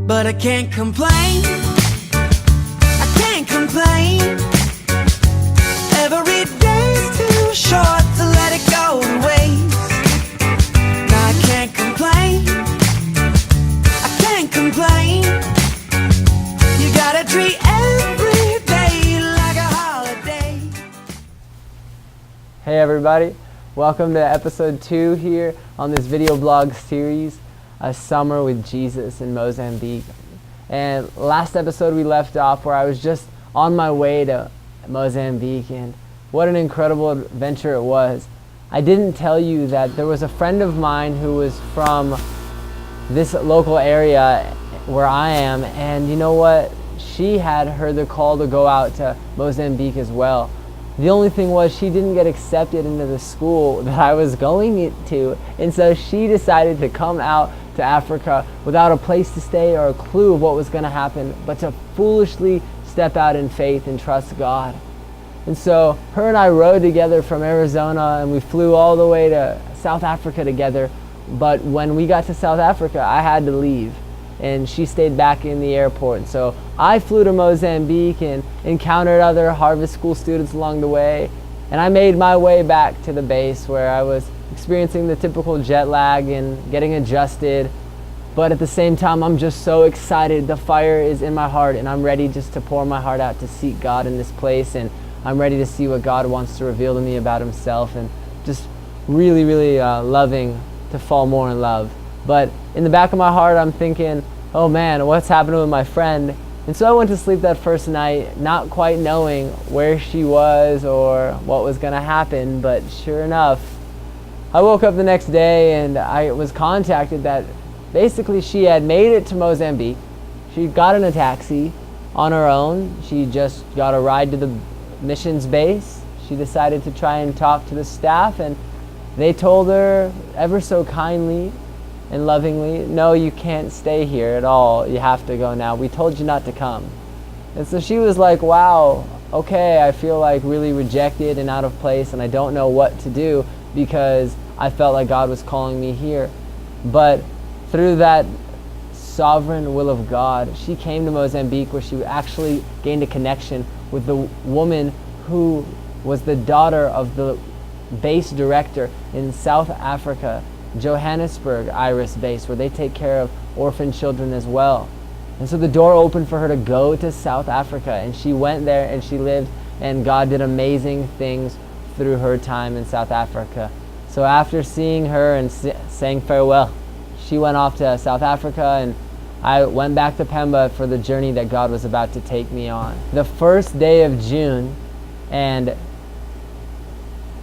but I can't complain. I can't complain. Every day's too short to let it go to waste. Now I can't complain. I can't complain. You gotta treat every day like a holiday. Hey everybody, welcome to episode 2 here on this video blog series, A Summer with Jesus in Mozambique. And last episode we left off where I was just on my way to Mozambique, and what an incredible adventure it was. I didn't tell you that there was a friend of mine who was from this local area where I am, and you know what? She had heard the call to go out to Mozambique as well. The only thing was she didn't get accepted into the school that I was going to, and so she decided to come out to Africa without a place to stay or a clue of what was going to happen, but to foolishly step out in faith and trust God. And so her and I rode together from Arizona, and we flew all the way to South Africa together. But when we got to South Africa, I had to leave, and she stayed back in the airport. And so I flew to Mozambique and encountered other Harvest School students along the way, and I made my way back to the base where I was experiencing the typical jet lag and getting adjusted. But at the same time, I'm just so excited. The fire is in my heart, and I'm ready just to pour my heart out to seek God in this place, and I'm ready to see what God wants to reveal to me about himself, and just really loving to fall more in love. But in the back of my heart, I'm thinking, oh man, what's happening with my friend? And so I went to sleep that first night, not quite knowing where she was or what was going to happen. But sure enough, I woke up the next day and I was contacted that basically she had made it to Mozambique. She got in a taxi on her own. She just got a ride to the missions base. She decided to try and talk to the staff, and they told her ever so kindly and lovingly, no, you can't stay here at all. You have to go now. We told you not to come. And so she was like, wow, okay, I feel like really rejected and out of place, and I don't know what to do because I felt like God was calling me here. But through that sovereign will of God, she came to Mozambique, where she actually gained a connection with the woman who was the daughter of the base director in South Africa, Johannesburg Iris base, where they take care of orphan children as well. And so the door opened for her to go to South Africa, and she went there and she lived, and God did amazing things through her time in South Africa. So after seeing her and saying farewell, she went off to South Africa, and I went back to Pemba for the journey that God was about to take me on. The first day of June, and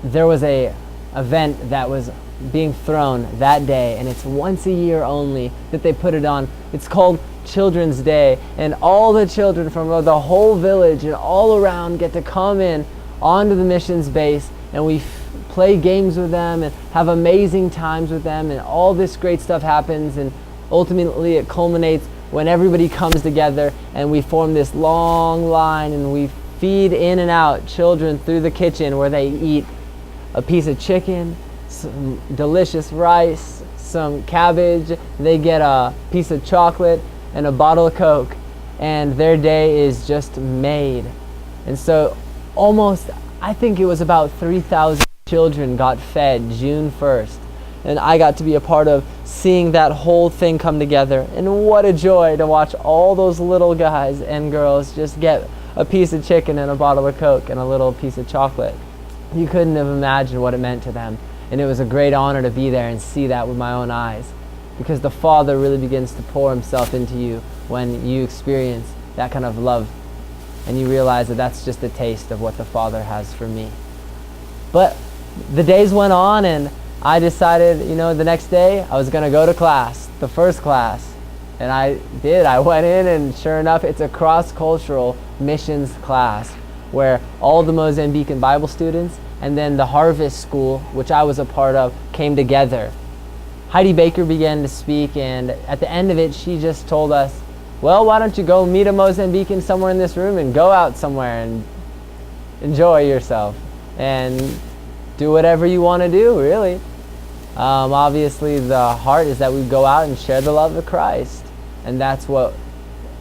there was a event that was being thrown that day, and it's once a year only that they put it on. It's called Children's Day, and all the children from the whole village and all around get to come in onto the missions base, and we play games with them and have amazing times with them, and all this great stuff happens, and ultimately it culminates when everybody comes together and we form this long line, and we feed in and out children through the kitchen, where they eat a piece of chicken, some delicious rice, some cabbage, they get a piece of chocolate and a bottle of Coke, and their day is just made. And so almost, I think it was about 3,000 children got fed June 1st. And I got to be a part of seeing that whole thing come together. And what a joy to watch all those little guys and girls just get a piece of chicken and a bottle of Coke and a little piece of chocolate. You couldn't have imagined what it meant to them. And it was a great honor to be there and see that with my own eyes, because the Father really begins to pour himself into you when you experience that kind of love, and you realize that that's just a taste of what the Father has for me. But the days went on, and I decided, the next day I was going to go to class, the first class. And I did. I went in, and sure enough, it's a cross-cultural missions class where all the Mozambican Bible students and then the Harvest School, which I was a part of, came together. Heidi Baker began to speak, and at the end of it, she just told us, well, why don't you go meet a Mozambican somewhere in this room and go out somewhere and enjoy yourself and do whatever you want to do, really. Obviously, the heart is that we go out and share the love of Christ. And that's what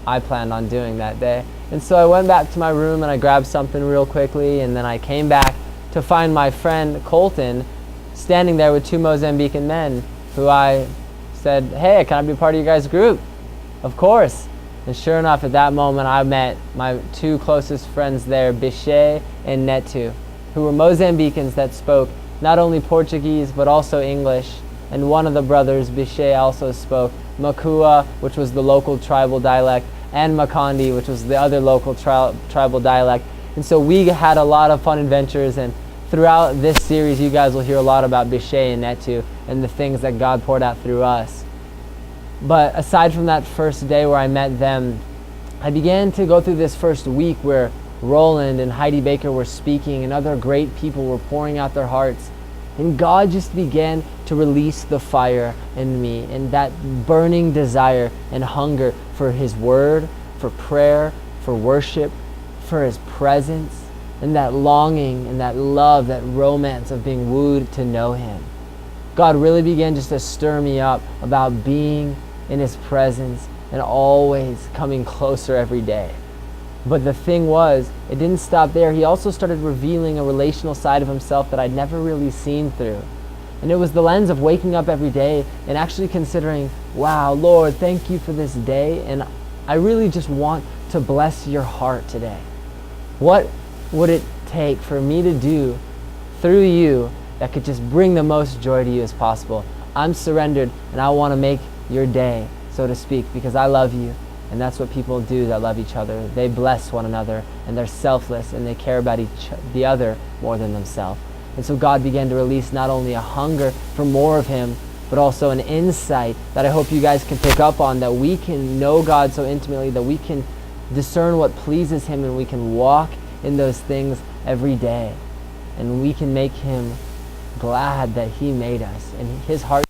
I planned on doing that day. And so I went back to my room and I grabbed something real quickly, and then I came back to find my friend Colton standing there with two Mozambican men who I said, "Hey, can I be part of your guys' group?" Of course. And sure enough, at that moment, I met my two closest friends there, Bishay and Netu, who were Mozambicans that spoke not only Portuguese but also English. And one of the brothers, Bishay, also spoke Makua, which was the local tribal dialect, and Makondi, which was the other local tribal dialect. And so we had a lot of fun adventures, and throughout this series you guys will hear a lot about Bishay and Netu and the things that God poured out through us. But aside from that first day where I met them, I began to go through this first week where Roland and Heidi Baker were speaking and other great people were pouring out their hearts. And God just began to release the fire in me and that burning desire and hunger for His Word, for prayer, for worship, for His presence, and that longing and that love, that romance of being wooed to know Him. God really began just to stir me up about being in His presence and always coming closer every day. But the thing was, it didn't stop there. He also started revealing a relational side of Himself that I'd never really seen through. And it was the lens of waking up every day and actually considering, wow, Lord, thank you for this day. And I really just want to bless your heart today. What would it take for me to do through you that could just bring the most joy to you as possible? I'm surrendered, and I want to make your day, so to speak, because I love you. And that's what people do that love each other. They bless one another, and they're selfless, and they care about the other more than themselves. And so God began to release not only a hunger for more of Him, but also an insight that I hope you guys can pick up on, that we can know God so intimately, that we can discern what pleases Him, and we can walk in those things every day. And we can make Him glad that He made us, and His heart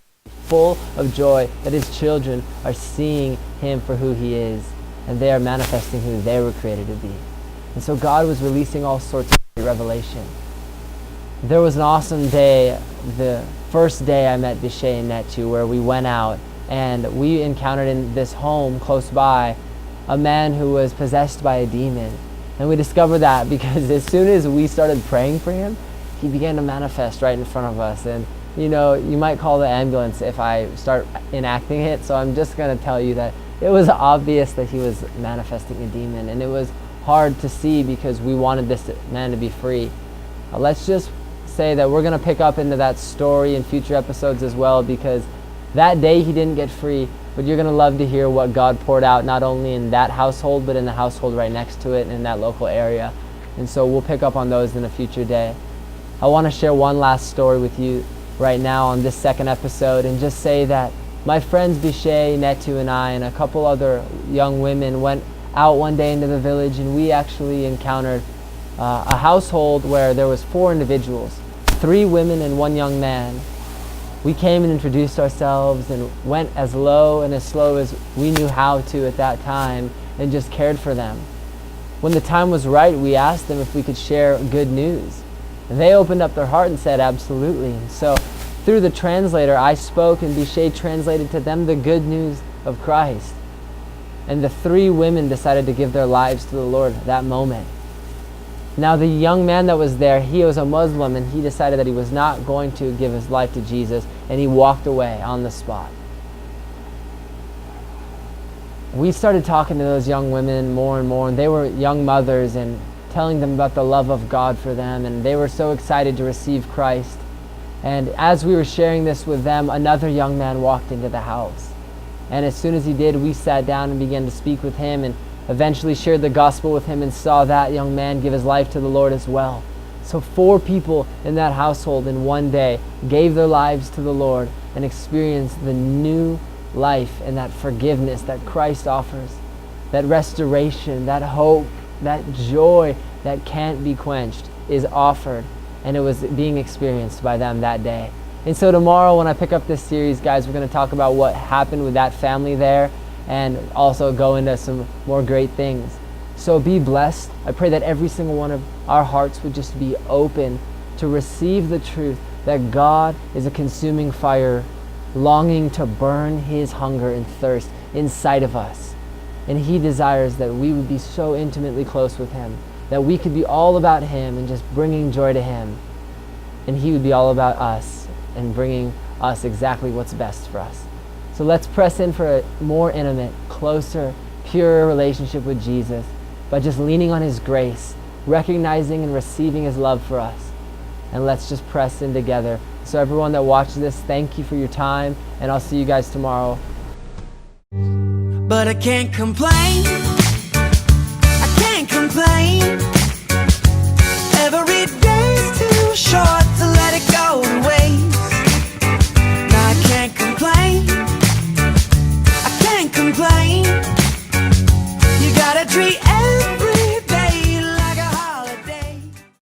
full of joy that His children are seeing Him for who He is, and they are manifesting who they were created to be. And so God was releasing all sorts of revelation. There was an awesome day, the first day I met Bishay and Netu, where we went out and we encountered in this home close by a man who was possessed by a demon. And we discovered that because as soon as we started praying for him, he began to manifest right in front of us. And you know, you might call the ambulance if I start enacting it, so I'm just going to tell you that it was obvious that he was manifesting a demon, and it was hard to see because we wanted this man to be free. Let's just say that we're going to pick up into that story in future episodes as well, because that day he didn't get free, but you're going to love to hear what God poured out not only in that household, but in the household right next to it and in that local area. And so we'll pick up on those in a future day. I want to share one last story with you right now on this second episode, and just say that my friends Bishay, Netu, and I, and a couple other young women went out one day into the village, and we actually encountered a household where there was 4 individuals, 3 women and 1 young man. We came and introduced ourselves and went as low and as slow as we knew how to at that time, and just cared for them. When the time was right, we asked them if we could share good news. And they opened up their heart and said, absolutely. And so through the translator, I spoke, and Bishay translated to them the good news of Christ. And the 3 women decided to give their lives to the Lord at that moment. Now the young man that was there, he was a Muslim, and he decided that he was not going to give his life to Jesus, and he walked away on the spot. We started talking to those young women more and more, and they were young mothers, and telling them about the love of God for them, and they were so excited to receive Christ. And as we were sharing this with them, another young man walked into the house. And as soon as he did, we sat down and began to speak with him, and eventually shared the gospel with him, and saw that young man give his life to the Lord as well. So 4 people in that household in one day gave their lives to the Lord and experienced the new life and that forgiveness that Christ offers, that restoration, that hope, that joy that can't be quenched is offered, and it was being experienced by them that day. And so tomorrow when I pick up this series, guys, we're going to talk about what happened with that family there, and also go into some more great things. So be blessed. I pray that every single one of our hearts would just be open to receive the truth that God is a consuming fire, longing to burn His hunger and thirst inside of us. And He desires that we would be so intimately close with Him, that we could be all about Him and just bringing joy to Him. And He would be all about us and bringing us exactly what's best for us. So let's press in for a more intimate, closer, purer relationship with Jesus by just leaning on His grace, recognizing and receiving His love for us. And let's just press in together. So everyone that watches this, thank you for your time, and I'll see you guys tomorrow. But I can't complain, I can't complain. Every day's too short